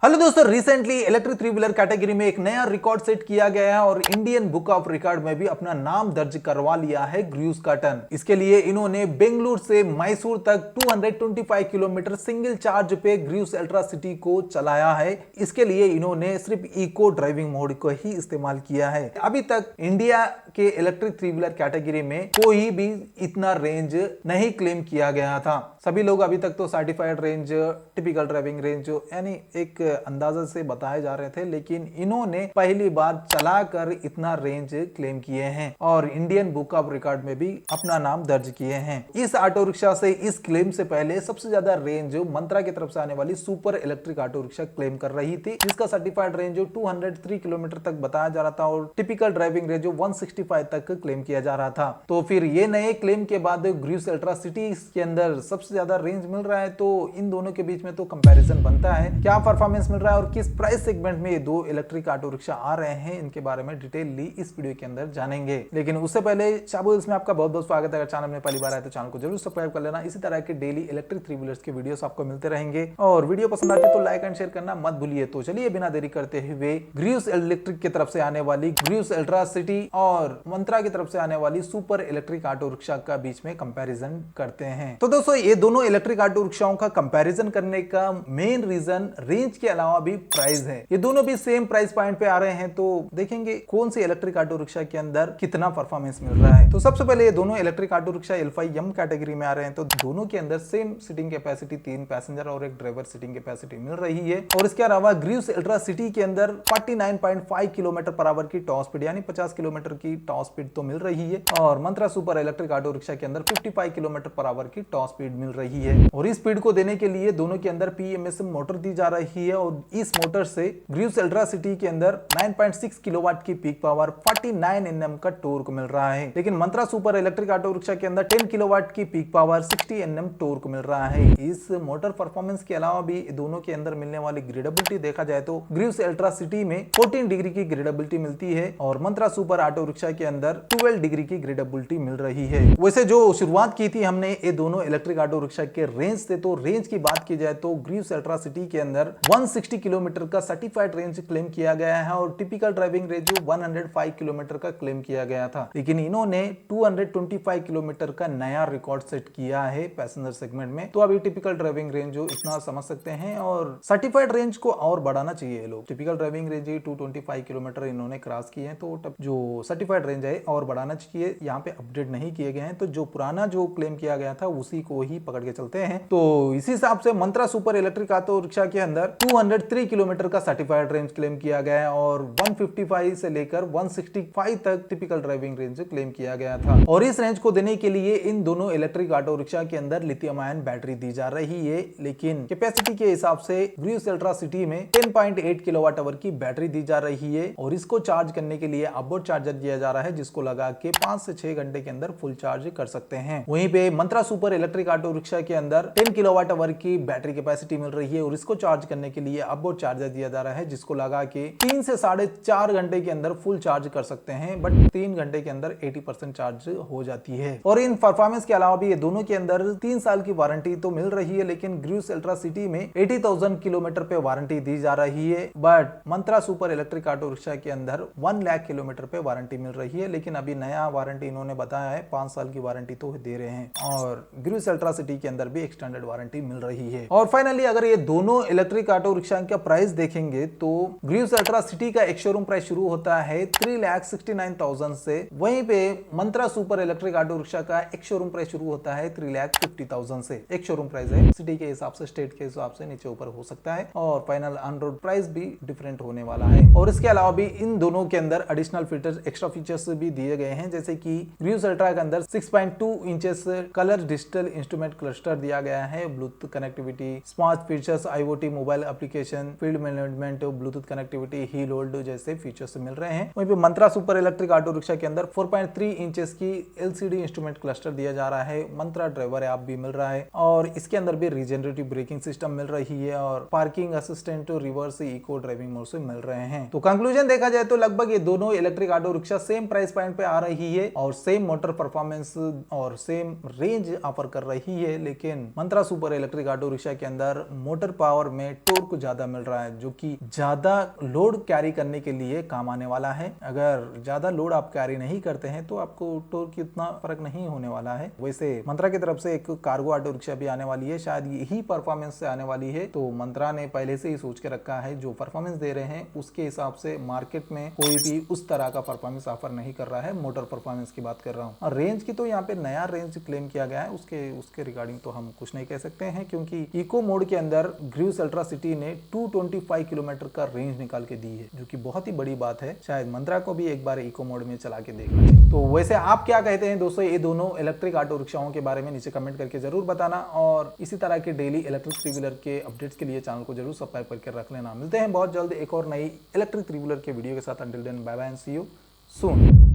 Hello दोस्तों, recently electric three wheeler category में एक नया रिकॉर्ड सेट किया गया है और इंडियन बुक ऑफ रिकॉर्ड में भी अपना नाम दर्ज करवा लिया है ग्रूस कर्टन। इसके लिए इन्होंने बेंगलुरु से मैसूर तक 225 किलोमीटर सिंगल चार्ज पे ग्रूस अल्ट्रा सिटी को चलाया है। इसके लिए इन्होंने सिर्फ इको ड्राइविंग मोड को ही इस्तेमाल किया है। अभी तक इंडिया के इलेक्ट्रिक थ्री व्हीलर कैटेगरी में कोई भी इतना रेंज नहीं क्लेम किया गया था। सभी लोग अभी तक तो certified range, typical driving range यानी एक अंदाजा से बताए जा रहे थे, लेकिन इन्होंने पहली बार चलाकर इतना रेंज क्लेम किए हैं और इंडियन बुक ऑफ रिकॉर्ड में भी अपना नाम दर्ज किए हैं। इस ऑटो रिक्शा से इस क्लेम से पहले सबसे ज्यादा रेंज मंत्रा की तरफ से आने वाली super electric auto rickshaw claim कर रही थी, जिसका सर्टिफाइड रेंज 203 किलोमीटर तक बताया जा रहा था और टिपिकल ड्राइविंग रेंज 165 तक क्लेम किया जा रहा था। तो फिर ये नए क्लेम के बाद ग्रूस अल्ट्रा सिटी के अंदर सबसे ज्यादा रेंज मिल रहा है, तो इन दोनों के बीच में तो कंपैरिजन बनता है। क्या परफॉर्मेंस मिल रहा है और किस प्राइस सेगमेंट में ये दो इलेक्ट्रिक ऑटो रिक्शा आ रहे हैं, इनके बारे में डिटेलली इस वीडियो के अंदर जानेंगे। लेकिन उससे पहले शाबू में आपका बहुत बहुत स्वागत है। अगर चैनल में पहली बार आए तो चैनल को जरूर सब्सक्राइब कर लेना। इसी तरह के डेली इलेक्ट्रिक थ्री व्हीलर्स के वीडियोस आपको मिलते रहेंगे और वीडियो पसंद आती है तो लाइक एंड शेयर करना मत भूलिए। तो चलिए बिना देरी करते हुए ग्रूस इलेक्ट्रिक की तरफ से आने वाली ग्रूस अल्ट्रा सिटी और मंत्रा की तरफ से आने वाली सुपर इलेक्ट्रिक ऑटो रिक्शा का बीच में कंपैरिजन करते हैं। तो दोस्तों, ये दोनों इलेक्ट्रिक ऑटो रिक्शाओं का कंपैरिजन करने का मेन रीजन रेंज के अलावा भी प्राइस है। ये दोनों भी सेम प्राइस पॉइंट पे आ रहे हैं, तो देखेंगे कौन सी इलेक्ट्रिक ऑटो रिक्शा के अंदर कितना परफॉर्मेंस मिल रहा है। तो सबसे पहले ये दोनों electric auto rickshaw L5M category में आ रहे हैं, तो दोनों के अंदर सेम सीटिंग कैपेसिटी 3 पैसेंजर और एक ड्राइवर सीटिंग कैपेसिटी मिल रही है। और इसके अलावा ग्रूस अल्ट्रा सिटी के अंदर 49.5 किलोमीटर पर आवर की टॉप स्पीड यानी 50 किलोमीटर की टॉप स्पीड तो मिल रही है और मंत्रा सुपर इलेक्ट्रिक ऑटो रिक्शा के अंदर 55 किलोमीटर पर आवर की टॉप स्पीड मिल रही है। और इस स्पीड को देने के लिए दोनों के अंदर PMS मोटर दी जा रही है और इस मोटर से ग्रूस अल्ट्रा सिटी के अंदर 9.6 किलोवाट की पीक पावर 49 Nm का टॉर्क मिल रहा है, लेकिन मंत्रा सुपर इलेक्ट्रिक ऑटो रिक्शा के अंदर 10 किलोवाट की पीक पावर 60 Nm टॉर्क मिल रहा है। इस मोटर परफॉर्मेंस के अलावा भी दोनों के अंदर मिलने वाली ग्रेडेबिलिटी देखा जाए तो ग्रूस अल्ट्रा सिटी में 14 डिग्री की ग्रेडेबिलिटी मिलती है और मंत्रा सुपर ऑटो रिक्शा के अंदर 12 डिग्री की ग्रेडेबिलिटी मिल रही है। वैसे जो शुरुआत की थी हमने ये दोनों इलेक्ट्रिक ऑटो रिक्शा के रेंज से, तो रेंज की बात की जाए तो ग्रूस अल्ट्रा सिटी के अंदर 160 किलोमीटर का सर्टिफाइड रेंज क्लेम किया गया है और टिपिकल ड्राइविंग रेंज 105 किलोमीटर का क्लेम किया गया था, लेकिन इन्होंने 225 किलोमीटर का नया रिकॉर्ड सेट किया है पैसेंजर सेगमेंट में। तो अभी टिपिकल ड्राइविंग रेंज जो इतना समझ सकते हैं और सर्टिफाइड रेंज को और बढ़ाना चाहिए लोग। टिपिकल ड्राइविंग रेंज 225 किलोमीटर इन्होंने क्रॉस किए हैं, तो जो सर्टिफाइड रेंज है और बढ़ाना चाहिए। यहाँ पे अपडेट नहीं किए गए हैं, तो जो पुराना जो क्लेम किया गया था उसी को ही पकड़ के चलते हैं। तो इसी हिसाब से मंत्रा सुपर इलेक्ट्रिक ऑटो रिक्शा के अंदर 203 किलोमीटर का सर्टिफाइड रेंज क्लेम किया गया है और 155 से लेकर 165 तक टिपिकल ड्राइविंग रेंज क्लेम किया गया था। और इस रेंज को देने के लिए इन दोनों इलेक्ट्रिक ऑटो रिक्शा के अंदर लिथियम आयन बैटरी दी जा रही है, लेकिन कैपेसिटी के हिसाब से ग्रूस अल्ट्रा सिटी में 10.8 किलोवाट आवर की बैटरी दी जा रही है और इसको चार्ज करने के लिए अपबोर्ड चार्जर दिया जा रहा है, जिसको लगा के 5 से 6 घंटे के अंदर फुल चार्ज कर सकते हैं। वहीं पे Mantra super electric auto rickshaw के अंदर 10 किलोवाट आवर की बैटरी कैपेसिटी मिल रही है और इसको चार्ज करने के लिए अपबोर्ड चार्जर दिया जा रहा है, जिसको लगा के 3 से 4.5 घंटे के अंदर फुल चार्ज कर सकते हैं, बट 3 घंटे के अंदर 80% चार्ज हो जाती है। और इन परफॉर्मेंस के अलावा भी ये दोनों के अंदर 3 साल की वारंटी तो मिल रही है, लेकिन ग्रूस अल्ट्रा सिटी में 80,000 किलोमीटर पे वारंटी दी जा रही है, but Mantra super electric auto rickshaw के अंदर 1 लाख किलोमीटर पे वारंटी मिल रही है। लेकिन अभी नया वारंटी इन्होंने बताया है 5 साल की वारंटी तो दे रहे हैं और ग्रूस अल्ट्रा सिटी के अंदर भी एक्सटेंडेड वारंटी मिल रही है। और फाइनली अगर ये दोनों इलेक्ट्रिक ऑटो रिक्शा का प्राइस देखेंगे तो ग्रूस अल्ट्रा सिटी का एक शोरूम प्राइस शुरू होता है 3,69,000 से, वहीं पे Mantra super electric auto rickshaw का एक शोरूम प्राइस शुरू होता है 3,50,000 से। एक शोरूम प्राइस है, सिटी के हिसाब से, स्टेट के हिसाब से नीचे ऊपर हो सकता है और फाइनल ऑन रोड प्राइस भी डिफरेंट होने वाला है। और इसके अलावा भी इन दोनों के अंदर एडिशनल फीचर्स, एक्स्ट्रा फीचर्स भी दिए गए हैं, जैसे कि ग्रूस अल्ट्रा के अंदर 6.2 inches colour digital instrument cluster दिया गया है, Bluetooth connectivity, smart features, IoT mobile application, field management, Bluetooth connectivity, hill hold जैसे फीचर्स मिल रहे हैं। वहीं पे Mantra super electric auto rickshaw के अंदर 4.3 इंचेस की LCD इंस्ट्रूमेंट क्लस्टर दिया जा रहा है, मंत्रा ड्राइवर ऐप भी मिल रहा है और इसके अंदर भी रीजनरेटिव ब्रेकिंग सिस्टम मिल रही है और parking assistant, reverse eco driving mode से मिल रहे हैं। तो कंक्लूजन देखा जाए तो लगभग ये दोनों electric auto rickshaw same price point पे आ रही है और सेम मोटर परफॉर्मेंस और सेम रेंज ऑफर कर रही है, लेकिन मंत्रा सुपर इलेक्ट्रिक ऑटो रिक्शा के अंदर मोटर पावर में, टॉर्क टॉर्क ज्यादा मिल रहा है, जो कि ज्यादा लोड कैरी करने के लिए काम आने वाला है। अगर ज्यादा लोड आप कैरी नहीं करते हैं तो आपको टॉर्क की इतना फर्क नहीं होने वाला है। वैसे मंत्रा की तरफ से एक कार्गो ऑटो रिक्शा भी आने वाली है, शायद यही परफॉर्मेंस से आने वाली है। तो मंत्रा ने पहले से ही सोच के रखा है, जो परफॉर्मेंस दे रहे हैं उसके हिसाब से मार्केट में कोई भी उस तरह का परफॉर्मेंस ऑफर नहीं कर रहा है। मोटर परफॉर्मेंस की बात कर रहा हूँ। और रेंज की तो यहाँ पे नया रेंज क्लेम किया गया है, उसके रिगार्डिंग तो हम कुछ नहीं कह सकते हैं, क्योंकि इको मोड के अंदर ग्रूस अल्ट्रा सिटी ने 225 किलोमीटर का रेंज निकाल के दी है, जो कि बहुत ही बड़ी बात है। शायद मंत्रा को भी एक बार इको मोड में चला के देखना चाहिए। तो वैसे आप क्या कहते हैं दोस्तों ये दोनों इलेक्ट्रिक ऑटो रिक्शाओं के बारे में? नीचे कमेंट करके जरूर बताना, और इसी तरह के डेली इलेक्ट्रिक थ्री व्हीलर के अपडेट्स के लिए चैनल को जरूर सब्सक्राइब करके रख लेना। मिलते हैं बहुत जल्द एक और नई इलेक्ट्रिक थ्री व्हीलर के वीडियो के साथ। Until then bye bye and see you soon.